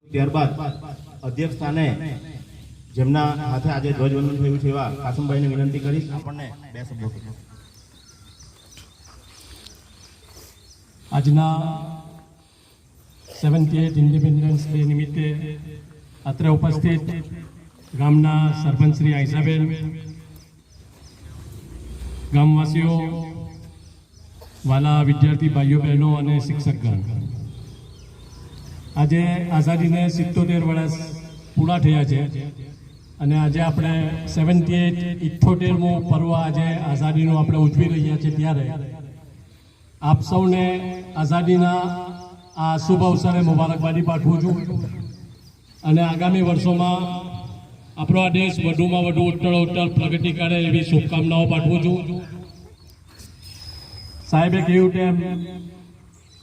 ત્યારબાદ અધ્યક્ષ સ્થાને જેમના હાથે આજે ધ્વજવંદન થયું છે એવા કાસમભાઈને વિનંતી કરીશ આપણને બે શબ્દો કહો. આજના 78 ઇન્ડિપેન્ડન્સ ડે નિમિત્તે અત્રે ઉપસ્થિત ગામના સરપંચ શ્રી આઈસાબેન, ગામવાસીઓ, વાલા વિદ્યાર્થી ભાઈઓ બહેનો અને શિક્ષકગણ, આજે આઝાદીને 77 વર્ષ પૂરા થયા છે અને આજે આપણે 78મો પર્વ આજે આઝાદીનો આપણે ઉજવી રહ્યા છીએ. ત્યારે આપ સૌને આઝાદીના આ શુભ અવસરે મુબારકબાદી પાઠવું છું અને આગામી વર્ષોમાં આપણો આ દેશ વધુમાં વધુ ઉત્તરોત્તર પ્રગતિ કરે એવી શુભકામનાઓ પાઠવું છું. સાહેબે કહ્યું તેમ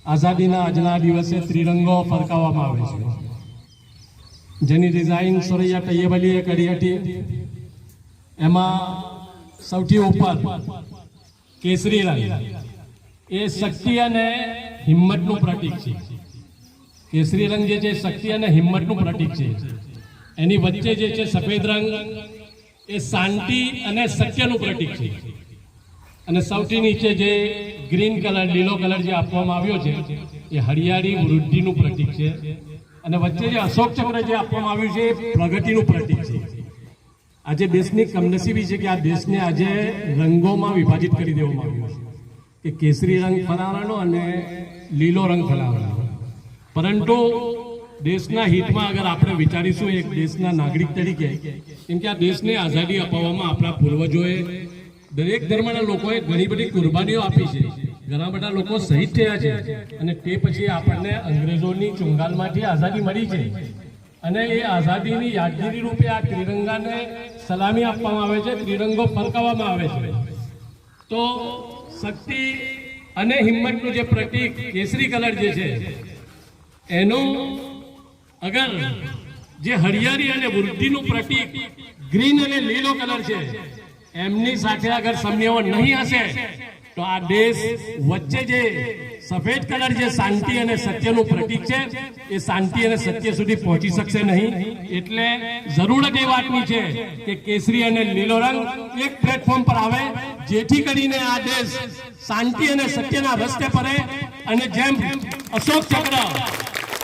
આઝાદીના આજના દિવસે ત્રિરંગો ફરકાવવામાં આવે છે, જેની ડિઝાઇન સોરૈયા તૈયબ અલીએ કરી હતી. એમાં સૌથી ઉપર કેસરી રંગ એ શક્તિ અને હિંમતનું પ્રતીક છે. કેસરી રંગ જે છે શક્તિ અને હિંમતનું પ્રતીક છે. એની વચ્ચે જે છે સફેદ રંગ એ શાંતિ અને સત્યનું પ્રતીક છે અને સૌથી નીચે જે ગ્રીન કલર, લીલો કલર જે આપવામાં આવ્યો છે એ હરિયાળી વૃદ્ધિનું પ્રતીક છે અને વચ્ચે જે અશોક ચક્ર જે આપવામાં આવ્યું છે એ પ્રગતિનું પ્રતીક છે. આજે દેશની કમનસીબી છે કે આ દેશને આજે રંગોમાં વિભાજિત કરી દેવામાં આવ્યો છે કે કેસરી રંગ ફલાવવાનો અને લીલો રંગ ફલાવવાનો. પરંતુ દેશના હિતમાં અગર આપણે વિચારીશું એક દેશના નાગરિક તરીકે, કેમ કે આ દેશને આઝાદી અપાવવામાં આપણા પૂર્વજોએ, દરેક ધર્મના લોકોએ ઘણી બધી કુરબાનીઓ આપી છે, ઘણા બધા લોકો શહીદ થયા છે અને તે પછી આપણને અંગ્રેજોની ચુંગાલમાંથી આઝાદી મળી છે અને એ આઝાદીની યાદગીરી રૂપે આ ત્રિરંગાને સલામી આપવામાં આવે છે, ત્રિરંગો ફરકાવવામાં આવે છે. તો શક્તિ અને હિંમતનું જે પ્રતીક કેસરી કલર જે છે એનું અગર જે હરિયાળી અને વૃદ્ધિનું પ્રતીક ગ્રીન અને લીલો કલર છે એમની સાથે અગર સમન્વય નહીં હશે તો આ દેશ વચ્ચે જે સફેદ કલર જે શાંતિ અને સત્યનું પ્રતીક છે એ શાંતિ અને સત્ય સુધી પહોંચી શકશે નહીં. એટલે જરૂરત એ વાતની છે કે કેસરી અને લીલો રંગ એક પ્લેટફોર્મ પર આવે, જેથી કરીને આ દેશ શાંતિ અને સત્યના રસ્તે ફરે અને જેમ અશોક ચક્ર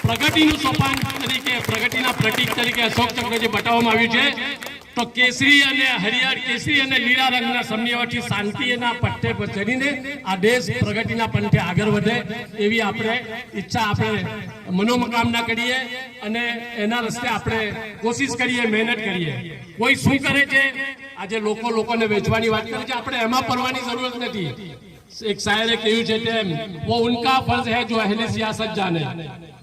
પ્રગતિનું સોપાન તરીકે, પ્રગતિના પ્રતીક તરીકે અશોક ચક્ર જે બતાવવામાં આવ્યું છે, તો કેસરી અને હરિયાળ, કેસરી અને લીલા રંગના સમન્વયથી શાંતિના પટ્ટે પર ચડીને આ દેશ પ્રગતિના પંથે આગળ વધે એવી આપણે ઈચ્છા, આપણે મનોકામના કરીએ અને એના રસ્તે આપણે કોશિશ કરીએ, મહેનત કરીએ. કોઈ શું કરે છે, આજે લોકોને વેચવાની વાત કરે છે, આપણે એમાં પડવાની જરૂરત નથી. એક શાયરે કહ્યું છે તેમ, વો ઉનકા ફર્જ હૈ જો અહેલે સિયાસત જાને.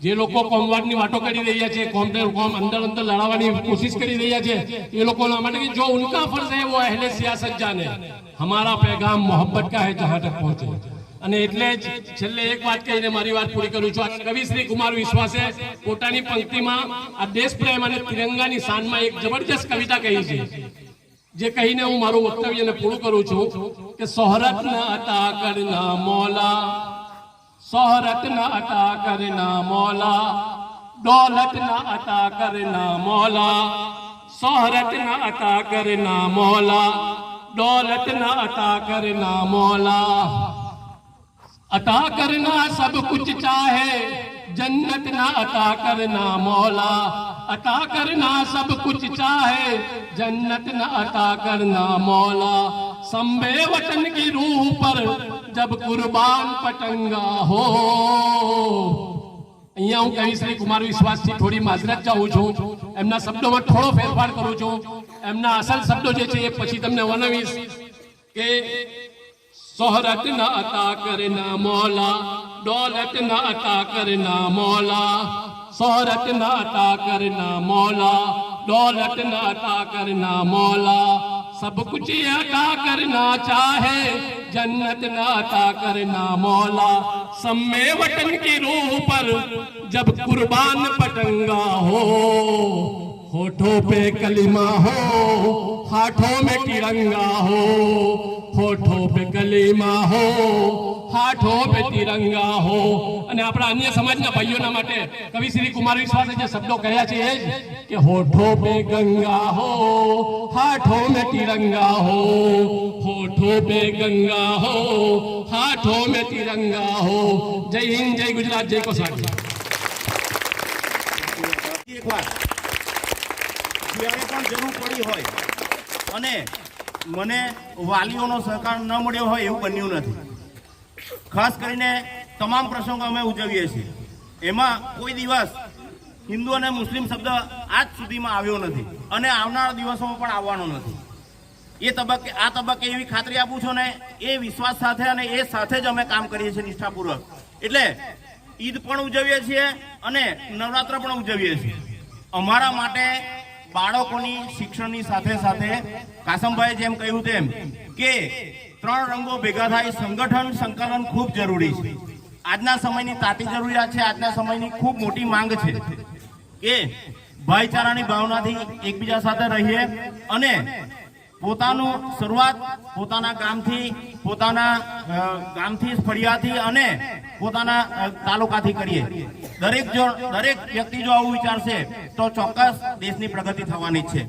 જે લોકો કોમવાદની વાતો કરી રહ્યા છે, કોમ અંદર લડાવવાની કોશિશ કરી રહ્યા છે, એ લોકોના માટે જો ઉનકા ફર્જ હૈ વો અહેલે સિયાસત જાને, હમારા पैगाम मोहब्बत का है जहां तक पहुंचे. અને એટલે જ છેલ્લે એક વાત કહીને મારી વાત પૂરી કરું છું. કવિ શ્રી કુમાર વિશ્વાસે પોતાની પંક્તિમાં આ દેશ પ્રેમ અને તિરંગાની શાનમાં એક જબરજસ્ત કવિતા કહી છે, જે કહીને હું મારું વક્તવ્યને પૂરું કરું છું કે શોહરત ન અતા કરના મૌલા, शोहरत न अता करना मौला, दौलत न अता करना मौला, शोहरत न अता करना मौला, दौलत न अता करना मौला, अता करना सब कुछ चाहे जन्नत न अता करना मौला, अता करना सब कुछ चाहे जन्नत न अता करना मौला, संबे वतन की रूह पर जब कुर्बान पतंगा हो. અહીંયા હું કવિ શ્રી કુમાર વિશ્વાસથી થોડી માઝરત ચાહું છું, એમના શબ્દોમાં થોડો ફેરફાર કરું છું. એમના અસલ શબ્દો જે છે એ પછી તમને વર્ણવીશ કે शोहरत न अता करना मौला, दौलत न अता करना मौला, शोहरत न अता करना मौला, दौलत न अता करना मौला, सब कुछ अता करना चाहे जन्नत न अता करना मौला। सम्मे वतन की रूह पर जब कुर्बान पतंगा हो, होठों पे कलिमा हो, हाथों में तिरंगा हो, होठों पे कलिमा हो, हाथों पे तिरंगा हो। અને આપણા અન્ય સમાજના ભાઈઓના માટે કવિ શ્રી કુમાર વિશ્વાસે જે શબ્દો કહ્યા છે એ જ કે હોઠો पे गंगा हो, हाथों में तिरंगा हो, होठों पे गंगा हो, हाथों में तिरंगा हो। जय हिंद, जय गुजरात, जय कोसाડી। એક વાત જ્યારે પણ જરૂર પડી હોય અને મને વાલીઓનો સહકાર ન મળ્યો હોય એવું બન્યું નથી। ખાસ કરીને તમામ પ્રસંગો અમે ઉજવીએ છીએ, એમાં કોઈ દિવસ હિન્દુ અને મુસ્લિમ શબ્દ આજ સુધીમાં આવ્યો નથી અને આવનારા દિવસોમાં પણ આવવાનો નથી। આ તબક્કે એવી ખાતરી આપું છું ને એ વિશ્વાસ સાથે અને એ સાથે જ અમે કામ કરીએ છીએ નિષ્ઠાપૂર્વક। એટલે ઈદ પણ ઉજવીએ છીએ અને નવરાત્ર પણ ઉજવીએ છીએ। અમારા માટે બાળકોની શિક્ષણની સાથે સાથે કાસમભાઈ જેમ કહ્યું તેમ કે ત્રણ રંગો ભેગા થાય, સંગઠન સંકલન ખૂબ જરૂરી છે। આજના સમયની તાતી જરૂરિયાત છે, આજના સમયની ખૂબ મોટી માંગ છે કે ભાઈચારાની ભાવનાથી એકબીજા સાથે રહીએ અને પોતાનું શરૂઆત પોતાના ગામથી ફળિયાથી અને પોતાના તાલુકાથી કરીએ। દરેક વ્યક્તિ જો આવું વિચારશે તો ચોક્કસ દેશની પ્રગતિ થવાની જ છે।